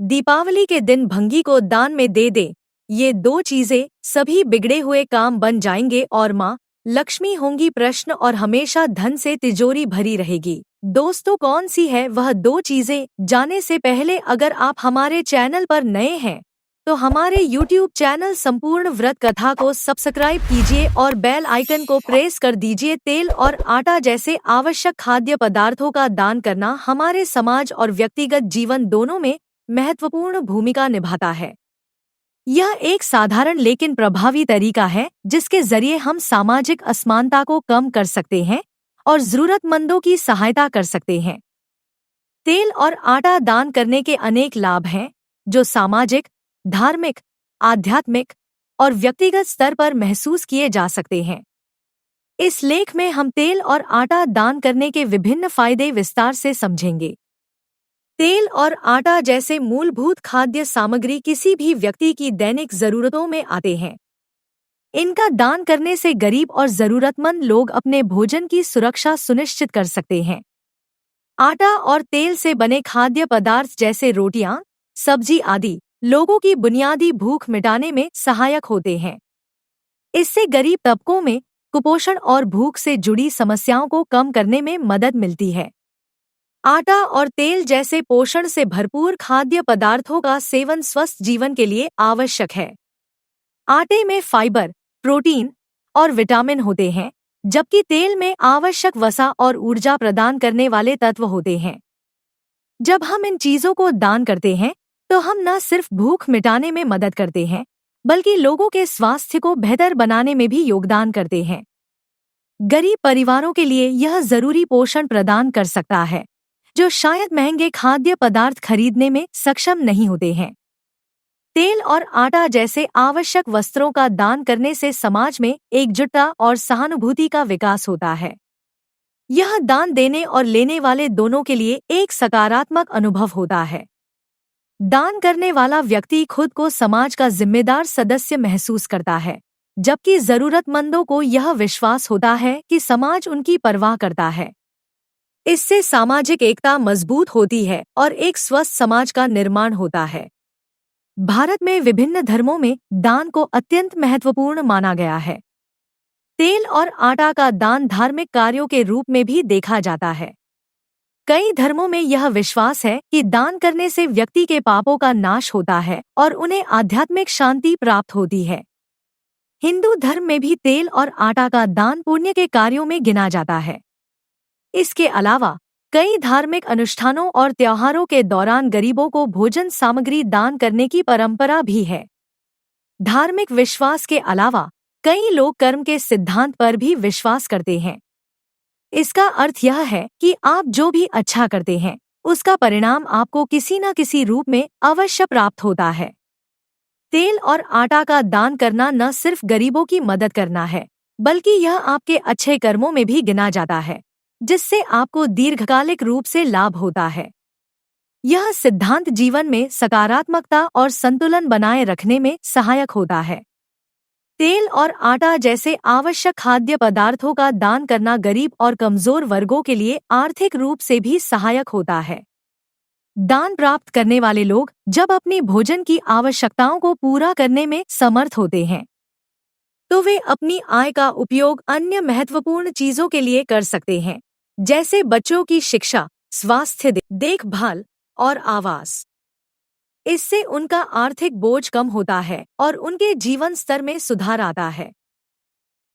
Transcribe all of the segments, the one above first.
दीपावली के दिन भंगी को दान में दे दे। ये दो चीजें सभी बिगड़े हुए काम बन जाएंगे और माँ लक्ष्मी होंगी प्रश्न और हमेशा धन से तिजोरी भरी रहेगी। दोस्तों, कौन सी है वह दो चीजें? जाने से पहले अगर आप हमारे चैनल पर नए हैं तो हमारे YouTube चैनल संपूर्ण व्रत कथा को सब्सक्राइब कीजिए और बेल आइकन को प्रेस कर दीजिए। तेल और आटा जैसे आवश्यक खाद्य पदार्थों का दान करना हमारे समाज और व्यक्तिगत जीवन दोनों में महत्वपूर्ण भूमिका निभाता है। यह एक साधारण लेकिन प्रभावी तरीका है जिसके जरिए हम सामाजिक असमानता को कम कर सकते हैं और जरूरतमंदों की सहायता कर सकते हैं। तेल और आटा दान करने के अनेक लाभ हैं जो सामाजिक, धार्मिक, आध्यात्मिक और व्यक्तिगत स्तर पर महसूस किए जा सकते हैं। इस लेख में हम तेल और आटा दान करने के विभिन्न फायदे विस्तार से समझेंगे। तेल और आटा जैसे मूलभूत खाद्य सामग्री किसी भी व्यक्ति की दैनिक जरूरतों में आते हैं। इनका दान करने से गरीब और जरूरतमंद लोग अपने भोजन की सुरक्षा सुनिश्चित कर सकते हैं। आटा और तेल से बने खाद्य पदार्थ जैसे रोटियां, सब्जी आदि लोगों की बुनियादी भूख मिटाने में सहायक होते हैं। इससे गरीब तबकों में कुपोषण और भूख से जुड़ी समस्याओं को कम करने में मदद मिलती है। आटा और तेल जैसे पोषण से भरपूर खाद्य पदार्थों का सेवन स्वस्थ जीवन के लिए आवश्यक है। आटे में फाइबर, प्रोटीन और विटामिन होते हैं, जबकि तेल में आवश्यक वसा और ऊर्जा प्रदान करने वाले तत्व होते हैं। जब हम इन चीजों को दान करते हैं तो हम न सिर्फ भूख मिटाने में मदद करते हैं, बल्कि लोगों के स्वास्थ्य को बेहतर बनाने में भी योगदान करते हैं। गरीब परिवारों के लिए यह जरूरी पोषण प्रदान कर सकता है, जो शायद महंगे खाद्य पदार्थ खरीदने में सक्षम नहीं होते हैं। तेल और आटा जैसे आवश्यक वस्त्रों का दान करने से समाज में एकजुटता और सहानुभूति का विकास होता है। यह दान देने और लेने वाले दोनों के लिए एक सकारात्मक अनुभव होता है। दान करने वाला व्यक्ति खुद को समाज का जिम्मेदार सदस्य महसूस करता है, जबकि जरूरतमंदों को यह विश्वास होता है कि समाज उनकी परवाह करता है। इससे सामाजिक एकता मजबूत होती है और एक स्वस्थ समाज का निर्माण होता है। भारत में विभिन्न धर्मों में दान को अत्यंत महत्वपूर्ण माना गया है। तेल और आटा का दान धार्मिक कार्यों के रूप में भी देखा जाता है। कई धर्मों में यह विश्वास है कि दान करने से व्यक्ति के पापों का नाश होता है और उन्हें आध्यात्मिक शांति प्राप्त होती है। हिंदू धर्म में भी तेल और आटा का दान पुण्य के कार्यों में गिना जाता है। इसके अलावा कई धार्मिक अनुष्ठानों और त्योहारों के दौरान गरीबों को भोजन सामग्री दान करने की परंपरा भी है। धार्मिक विश्वास के अलावा कई लोग कर्म के सिद्धांत पर भी विश्वास करते हैं। इसका अर्थ यह है कि आप जो भी अच्छा करते हैं, उसका परिणाम आपको किसी न किसी रूप में अवश्य प्राप्त होता है। तेल और आटा का दान करना न सिर्फ गरीबों की मदद करना है, बल्कि यह आपके अच्छे कर्मों में भी गिना जाता है, जिससे आपको दीर्घकालिक रूप से लाभ होता है। यह सिद्धांत जीवन में सकारात्मकता और संतुलन बनाए रखने में सहायक होता है। तेल और आटा जैसे आवश्यक खाद्य पदार्थों का दान करना गरीब और कमजोर वर्गों के लिए आर्थिक रूप से भी सहायक होता है। दान प्राप्त करने वाले लोग जब अपनी भोजन की आवश्यकताओं को पूरा करने में समर्थ होते हैं, तो वे अपनी आय का उपयोग अन्य महत्वपूर्ण चीजों के लिए कर सकते हैं, जैसे बच्चों की शिक्षा, स्वास्थ्य देखभाल और आवास। इससे उनका आर्थिक बोझ कम होता है और उनके जीवन स्तर में सुधार आता है।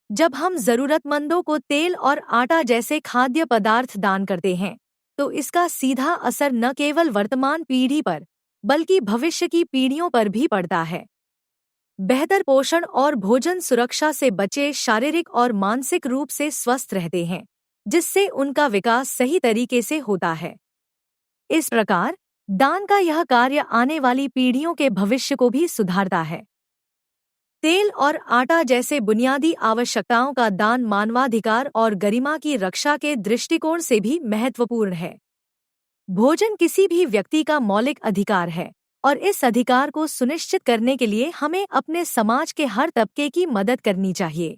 जब हम जरूरतमंदों को तेल और आटा जैसे खाद्य पदार्थ दान करते हैं, तो इसका सीधा असर न केवल वर्तमान पीढ़ी पर, बल्कि भविष्य की पीढ़ियों पर भी पड़ता है। बेहतर पोषण और भोजन सुरक्षा से बच्चे शारीरिक और मानसिक रूप से स्वस्थ रहते हैं, जिससे उनका विकास सही तरीके से होता है। इस प्रकार दान का यह कार्य आने वाली पीढ़ियों के भविष्य को भी सुधारता है। तेल और आटा जैसे बुनियादी आवश्यकताओं का दान मानवाधिकार और गरिमा की रक्षा के दृष्टिकोण से भी महत्वपूर्ण है। भोजन किसी भी व्यक्ति का मौलिक अधिकार है और इस अधिकार को सुनिश्चित करने के लिए हमें अपने समाज के हर तबके की मदद करनी चाहिए।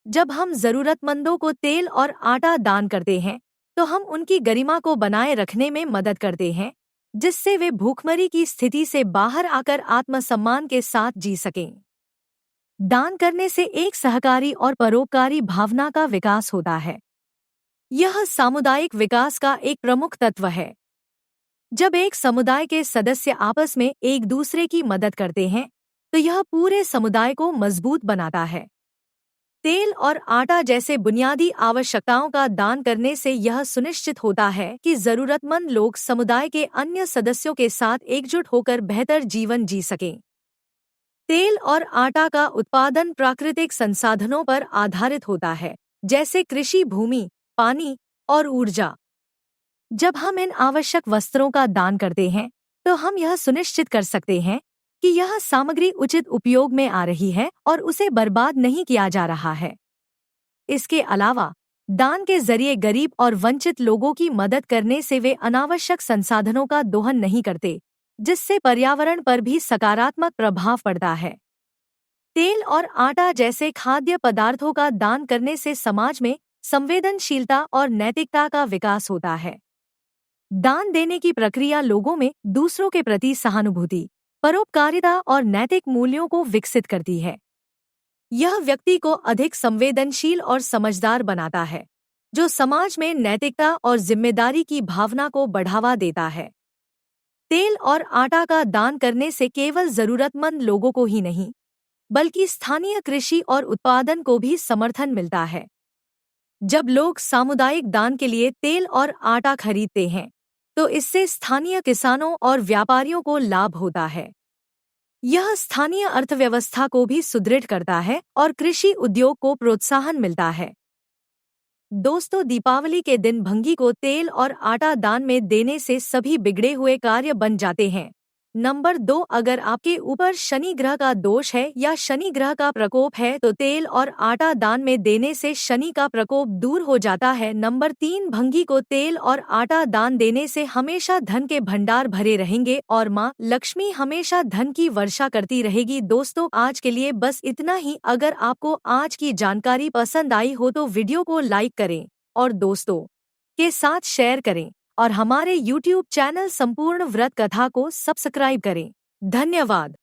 जब हम जरूरतमंदों को तेल और आटा दान करते हैं, तो हम उनकी गरिमा को बनाए रखने में मदद करते हैं जिससे वे भूखमरी की स्थिति से बाहर आकर आत्मसम्मान के साथ जी सकें। दान करने से एक सहकारी और परोपकारी भावना का विकास होता है। यह सामुदायिक विकास का एक प्रमुख तत्व है। जब एक समुदाय के सदस्य आपस में एक दूसरे की मदद करते हैं, तो यह पूरे समुदाय को मजबूत बनाता है। तेल और आटा जैसे बुनियादी आवश्यकताओं का दान करने से यह सुनिश्चित होता है कि जरूरतमंद लोग समुदाय के अन्य सदस्यों के साथ एकजुट होकर बेहतर जीवन जी सकें। तेल और आटा का उत्पादन प्राकृतिक संसाधनों पर आधारित होता है, जैसे कृषि भूमि, पानी और ऊर्जा। जब हम इन आवश्यक वस्त्रों का दान करते हैं, तो हम यह सुनिश्चित कर सकते हैं कि यह सामग्री उचित उपयोग में आ रही है और उसे बर्बाद नहीं किया जा रहा है। इसके अलावा दान के जरिए गरीब और वंचित लोगों की मदद करने से वे अनावश्यक संसाधनों का दोहन नहीं करते, जिससे पर्यावरण पर भी सकारात्मक प्रभाव पड़ता है। तेल और आटा जैसे खाद्य पदार्थों का दान करने से समाज में संवेदनशीलता और नैतिकता का विकास होता है। दान देने की प्रक्रिया लोगों में दूसरों के प्रति सहानुभूति, परोपकारिता और नैतिक मूल्यों को विकसित करती है। यह व्यक्ति को अधिक संवेदनशील और समझदार बनाता है, जो समाज में नैतिकता और जिम्मेदारी की भावना को बढ़ावा देता है। तेल और आटा का दान करने से केवल जरूरतमंद लोगों को ही नहीं, बल्कि स्थानीय कृषि और उत्पादन को भी समर्थन मिलता है। जब लोग सामुदायिक दान के लिए तेल और आटा खरीदते हैं, तो इससे स्थानीय किसानों और व्यापारियों को लाभ होता है। यह स्थानीय अर्थव्यवस्था को भी सुदृढ़ करता है और कृषि उद्योग को प्रोत्साहन मिलता है। दोस्तों, दीपावली के दिन भंगी को तेल और आटा दान में देने से सभी बिगड़े हुए कार्य बन जाते हैं। नंबर 2, अगर आपके ऊपर शनि ग्रह का दोष है या शनि ग्रह का प्रकोप है, तो तेल और आटा दान में देने से शनि का प्रकोप दूर हो जाता है। नंबर 3, भंगी को तेल और आटा दान देने से हमेशा धन के भंडार भरे रहेंगे और माँ लक्ष्मी हमेशा धन की वर्षा करती रहेगी। दोस्तों, आज के लिए बस इतना ही। अगर आपको आज की जानकारी पसंद आई हो तो वीडियो को लाइक करें और दोस्तों के साथ शेयर करें और हमारे YouTube चैनल संपूर्ण व्रत कथा को सब्सक्राइब करें। धन्यवाद।